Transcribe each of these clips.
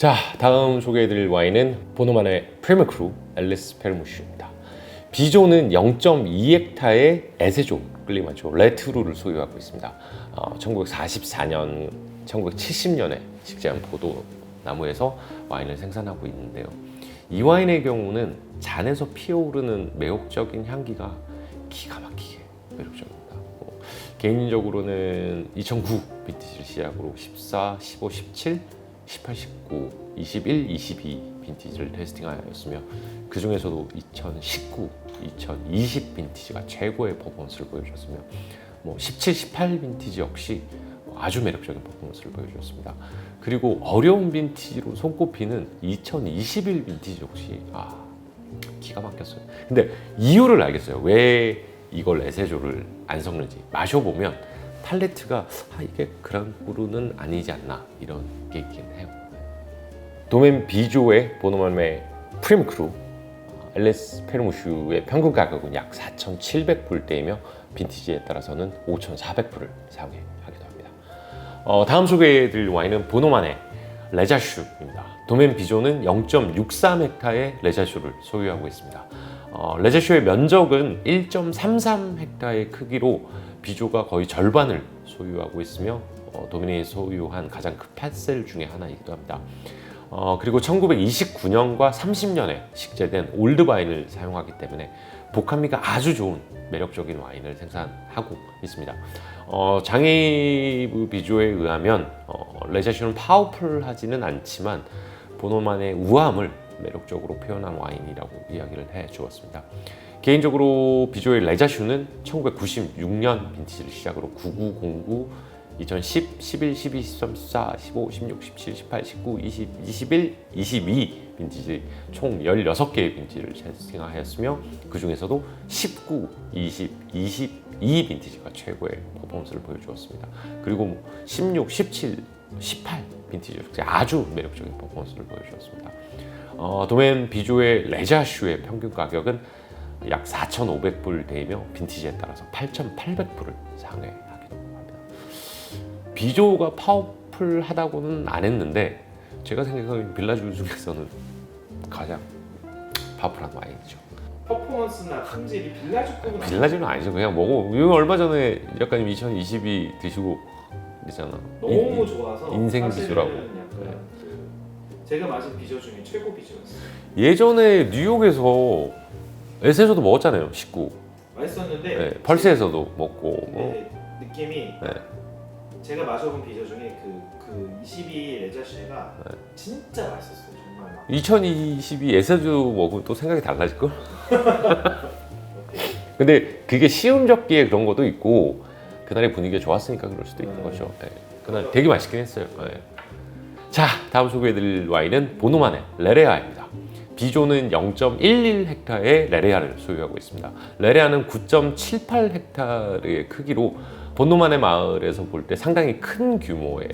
자, 다음 소개해드릴 와인은 보노만의 프리미엄 크루 앨리스 페르무슈입니다. 비조는 0.2헥타의 에세조 클리마초 레트루를 소유하고 있습니다. 1944년, 1970년에 식재한 포도 나무에서 와인을 생산하고 있는데요. 이 와인의 경우는 잔에서 피어오르는 매혹적인 향기가 기가 막히게 매력적입니다. 개인적으로는 2009 빈티지를 시작으로 14, 15, 17, 18, 19, 21, 22 빈티지를 테스팅하였으며 그 중에서도 2019, 2020 빈티지가 최고의 퍼포먼스를 보여줬으며 17, 18 빈티지 역시 아주 매력적인 퍼포먼스를 보여주었습니다. 그리고 어려운 빈티지로 손꼽히는 2021 빈티지 역시 기가 막혔어요. 근데 이유를 알겠어요. 왜 이걸 에세조를 안 섞는지 마셔보면 팔레트가 이게 그랑크루는 아니지 않나 이런 게 있긴 해요. 도멘 비조의 보노만의 프리미엄 크루 앨리스 페르무슈의 평균 가격은 약 4,700불대이며 빈티지에 따라서는 5,400불을 사용하기도 합니다. 다음 소개해드릴 와인은 보노만의 레자슈입니다. 도멘 비조는 0.63헥타의 레자슈를 소유하고 있습니다. 레자슈의 면적은 1.33헥타의 크기로 비조가 거의 절반을 소유하고 있으며 도멘이 소유한 가장 큰 팥셀 중에 하나이기도 합니다. 그리고 1929년과 30년에 식재된 올드바인을 사용하기 때문에 복합미가 아주 좋은 매력적인 와인을 생산하고 있습니다. 장애부 비조에 의하면 레자슈는 파워풀하지는 않지만 보노만의 우아함을 매력적으로 표현한 와인이라고 이야기를 해 주었습니다. 개인적으로 비조의 레자슈는 1996년 빈티지를 시작으로 99, 09, 2010, 11, 12, 13, 14, 15, 16, 17, 18, 19, 20, 21, 22 빈티지 총 16개의 빈티지를 테스팅하였으며 그 중에서도 19, 20, 22 빈티지가 최고의 퍼포먼스를 보여주었습니다. 그리고 16, 17, 18 빈티지 역시 아주 매력적인 퍼포먼스를 보여주었습니다. 도멘 비조의 레자슈의 평균 가격은 약 4,500불대이며 빈티지에 따라서 8,800불을 상회하기도 합니다. 비조가 파워풀하다고는 안 했는데 제가 생각하기엔 빌라주 중에서는 가장 파워풀한 와인이죠. 퍼포먼스나 품질이 빌라주급은 빌라주는 아니죠. 그냥 먹어. 얼마 전에 작가님 2022 드시고 있잖아. 너무 좋아서 인생 비조라고. 약간 제가 마신 비조 중에 최고 비조였어요. 예전에 뉴욕에서 에세조도 먹었잖아요. 19. 맛있었는데 네, 펄스에서도 먹고. 느낌이 제가 마셔본 비조 중에 그 22 레자쉐가 진짜 맛있었어요. 정말 막. 2022 에세조 먹으면 또 생각이 달라질걸? 근데 그게 시음 적기에 그런 것도 있고 그날의 분위기가 좋았으니까 그럴 수도 있는 거죠. 네. 그날 되게 맛있긴 했어요. 네. 자, 다음 소개해드릴 와인은 보노만의 레레아입니다. 비조는 0.11헥타의 레레아를 소유하고 있습니다. 레레아는 9.78헥타의 크기로 보노만의 마을에서 볼 때 상당히 큰 규모의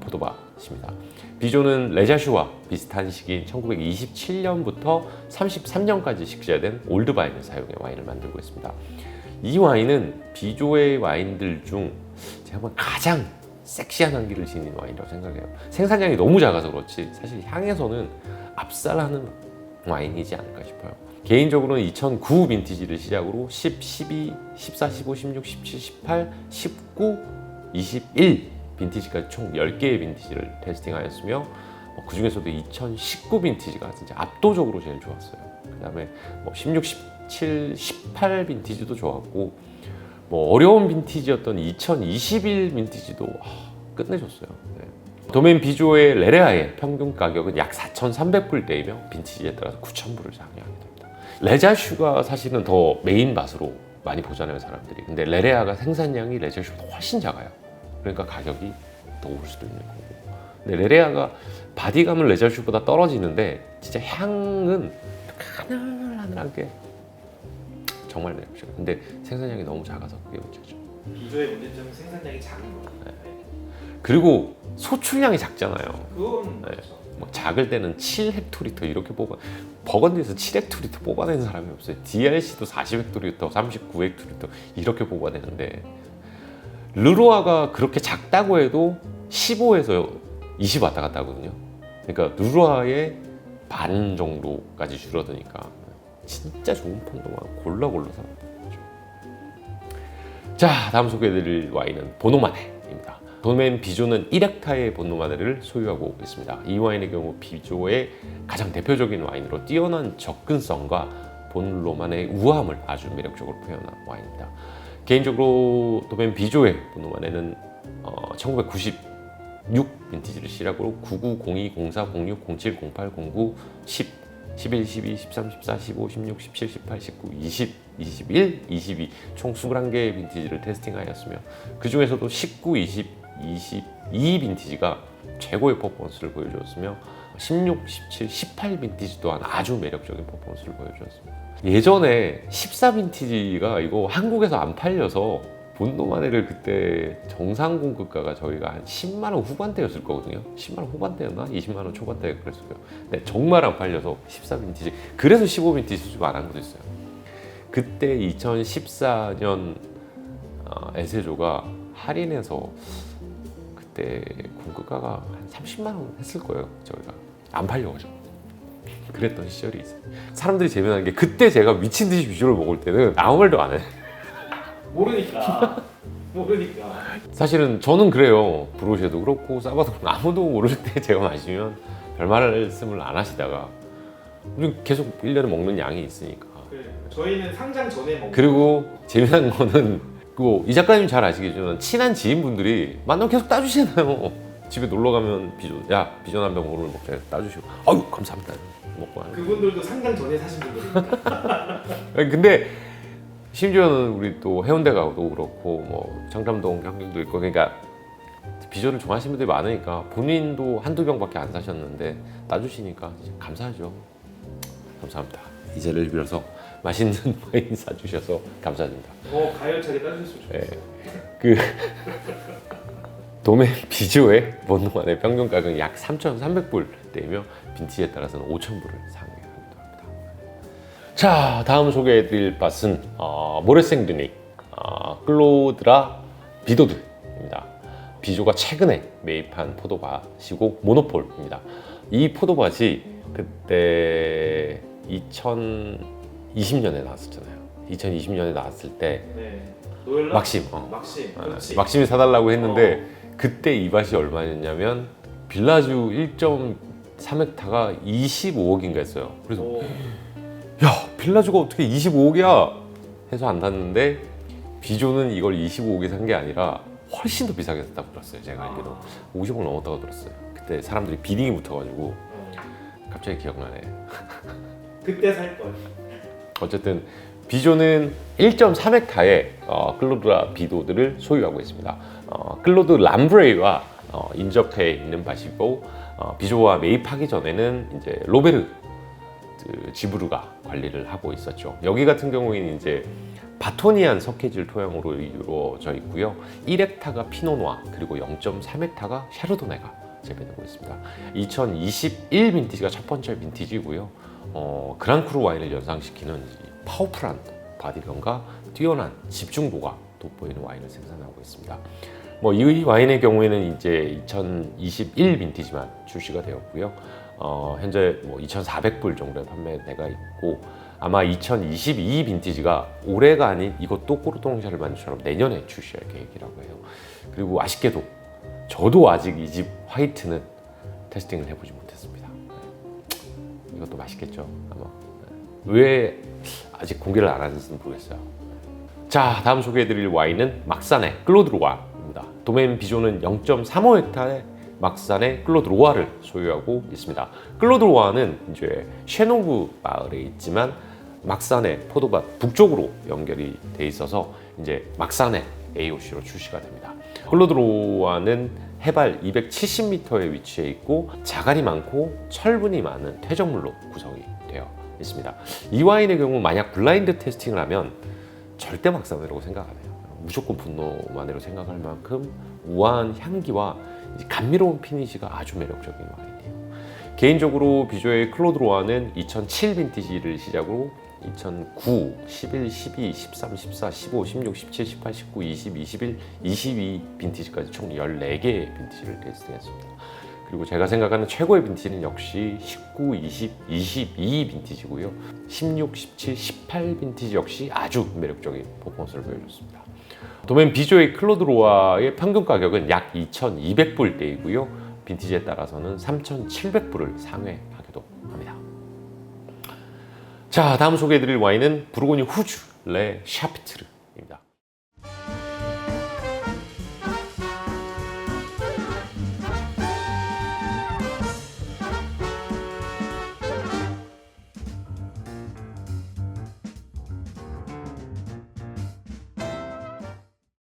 포도밭입니다. 비조는 레자슈와 비슷한 시기인 1927년부터 33년까지 식재된 올드바인을 사용해 와인을 만들고 있습니다. 이 와인은 비조의 와인들 중 제가 보면 가장 섹시한 향기를 지닌 와인이라고 생각해요. 생산량이 너무 작아서 그렇지 사실 향에서는 압살하는 와인이지 않을까 싶어요. 개인적으로는 2009 빈티지를 시작으로 10, 12, 14, 15, 16, 17, 18, 19, 21 빈티지까지 총 10개의 빈티지를 테스팅하였으며 그 중에서도 2019 빈티지가 진짜 압도적으로 제일 좋았어요. 그 다음에 16, 17, 18 빈티지도 좋았고 어려운 빈티지였던 2021 빈티지도 끝내줬어요. 네. 도멘 비조의 레레아의 평균 가격은 약 4,300불대이며 빈티지에 따라서 9,000불을 상회하게 됩니다. 레자슈가 사실은 더 메인 맛으로 많이 보잖아요, 사람들이. 근데 레레아가 생산량이 레자슈보다 훨씬 작아요. 그러니까 가격이 더 오를 수도 있는 거고. 근데 레레아가 바디감은 레자슈보다 떨어지는데 진짜 향은 하늘하늘하게 정말 매력적이에요. 근데 생산량이 너무 작아서 그게 문제죠. 비조의 문제점은 생산량이 작은 거예요. 그리고 소출량이 작잖아요. 그건 그렇죠. 작을 때는 7헥토리터 이렇게 버건디에서 7헥토리터 뽑아내는 사람이 없어요. DRC도 40헥토리터, 39헥토리터 이렇게 뽑아내는데 르로아가 그렇게 작다고 해도 15에서 20 왔다 갔다 하거든요. 그러니까 누르아의 반 정도까지 줄어드니까 진짜 좋은 폰도만 골라 사. 자, 다음 소개해드릴 와인은 보노마네입니다. 도메인 비조는 1헥타의 보노마네를 소유하고 있습니다. 이 와인의 경우 비조의 가장 대표적인 와인으로 뛰어난 접근성과 본로만의 우아함을 아주 매력적으로 표현한 와인입니다. 개인적으로 도메인 비조의 보노마네는 1996 빈티지를 시작으로 99, 02, 04, 06, 07, 08, 09, 10 11, 12, 13, 14, 15, 16, 17, 18, 19, 20, 21, 22 총 21개의 빈티지를 테스팅하였으며 그 중에서도 19, 20, 22 빈티지가 최고의 퍼포먼스를 보여주었으며 16, 17, 18 빈티지 또한 아주 매력적인 퍼포먼스를 보여주었습니다. 예전에 14 빈티지가 이거 한국에서 안 팔려서 본도마네를 그때 정상 공급가가 저희가 한 10만 원 후반대였을 거거든요. 10만 원 후반대였나? 20만 원 초반대 그랬을 거예요. 근데 정말 안 팔려서 14 빈티지. 그래서 15 빈티지 수준 안 한 것도 있어요. 그때 2014년 에세조가 할인해서 그때 공급가가 한 30만 원 했을 거예요. 저희가 안 팔려가지고. 그랬던 시절이 있어요. 사람들이 재미나는 게 그때 제가 미친 듯이 비주얼을 먹을 때는 아무 말도 안 해. 모르니까. 사실은 저는 그래요. 브로쉐도 그렇고 사바도 그렇고 아무도 모를 때 제가 마시면 별 말씀을 안 하시다가 우리 계속 1년에 먹는 양이 있으니까. 그래. 저희는 상장 전에 먹고. 그리고 재미난 거는 이 작가님 잘 아시겠지만 친한 지인분들이 만나면 계속 따주시잖아요. 집에 놀러 가면 비전 한 병 오늘 먹자 따주시고 아유 감사합니다 먹고 하는. 그분들도 상장 전에 사신 분들이니까. 근데 심지어는 우리 또 해운대 가도 그렇고 뭐 청담동 경경도 있고 그러니까 비전을 좋아하시는 분들이 많으니까 본인도 한두 병밖에 안 사셨는데 따주시니까 감사하죠. 감사합니다. 이 자리를 빌어서 맛있는 와인 사주셔서 감사드립니다. 가열차게 따주셨으면 좋겠어요. 그 도메 비조의 본동안의 평균 가격은 약 3,300불대이며 빈티지에 따라서는 5,000불을 상회하기도 합니다. 자, 다음 소개해드릴 밭은 모레생드닉 클로드라 비도드입니다. 비조가 최근에 매입한 포도밭이고 모노폴입니다. 이 포도밭이 그때 2020년에 나왔었잖아요. 2020년에 나왔을 때 네. 노엘라? 막심, 그렇지. 막심이 사달라고 했는데 그때 이 밭이 얼마였냐면 빌라주 1.3헥타가 25억인가 했어요. 그래서 야 빌라주가 어떻게 25억이야 해서 안 샀는데 비조는 이걸 25억에 산 게 아니라 훨씬 더 비싸게 샀다고 들었어요. 제가 알기로 50억 넘었다고 들었어요. 그때 사람들이 비딩이 붙어가지고 갑자기 기억나네. 그때 살 걸. 어쨌든 비조는 1.3헥타의 클로드라 비도들을 소유하고 있습니다. 클로드 람브레이와 인접해 있는 밭이고 비조와 매입하기 전에는 이제 로베르 지브루가 관리를 하고 있었죠. 여기 같은 경우에는 이제 바토니안 석회질 토양으로 이루어져 있고요. 1헥타가 피노누아 그리고 0.3헥타가 샤르도네가 재배되고 있습니다. 2021 빈티지가 첫 번째 빈티지고요. 그랑크루 와인을 연상시키는 파워풀한 바디감과 뛰어난 집중도가 돋보이는 와인을 생산하고 있습니다. 이 와인의 경우에는 이제 2021 빈티지만 출시가 되었고요. 현재 2,400불 정도에 판매되가 있고 아마 2022 빈티지가 올해가 아닌 이것도 꼬르토롱샤를 만주처럼 내년에 출시할 계획이라고 해요. 그리고 아쉽게도 저도 아직 이 집 화이트는 테스팅을 해보지 못했습니다. 이것도 맛있겠죠 아마. 왜 아직 공개를 안 하는지는 모르겠어요. 자, 다음 소개해드릴 와인은 막산의 클로드로아입니다. 도메인 비조는 0.35헥타의 막산의 클로드로아를 소유하고 있습니다. 클로드로아는 이제 쉐노브 마을에 있지만 막산의 포도밭 북쪽으로 연결이 돼 있어서 이제 막산의 AOC로 출시가 됩니다. 클로드로아는 해발 270m에 위치해 있고 자갈이 많고 철분이 많은 퇴적물로 구성이 되어 있습니다. 이 와인의 경우 만약 블라인드 테스팅을 하면 절대 막산이라고 생각 안 해요. 무조건 분노만으로 생각할 만큼 우아한 향기와 감미로운 피니시가 아주 매력적인 와인이에요. 개인적으로 비조의 클로드로아는 2007 빈티지를 시작으로 2009, 11, 12, 13, 14, 15, 16, 17, 18, 19, 20, 21, 22 빈티지까지 총 14개의 빈티지를 테스팅했습니다. 그리고 제가 생각하는 최고의 빈티지는 역시 19, 20, 22 빈티지고요. 16, 17, 18 빈티지 역시 아주 매력적인 퍼포먼스를 보여줬습니다. 도맨 비조의 클로드 로아의 평균 가격은 약 2,200불대이고요. 빈티지에 따라서는 3,700불을 상회하기도 합니다. 자, 다음 소개해드릴 와인은 부르고뉴 후주 레 샤프트르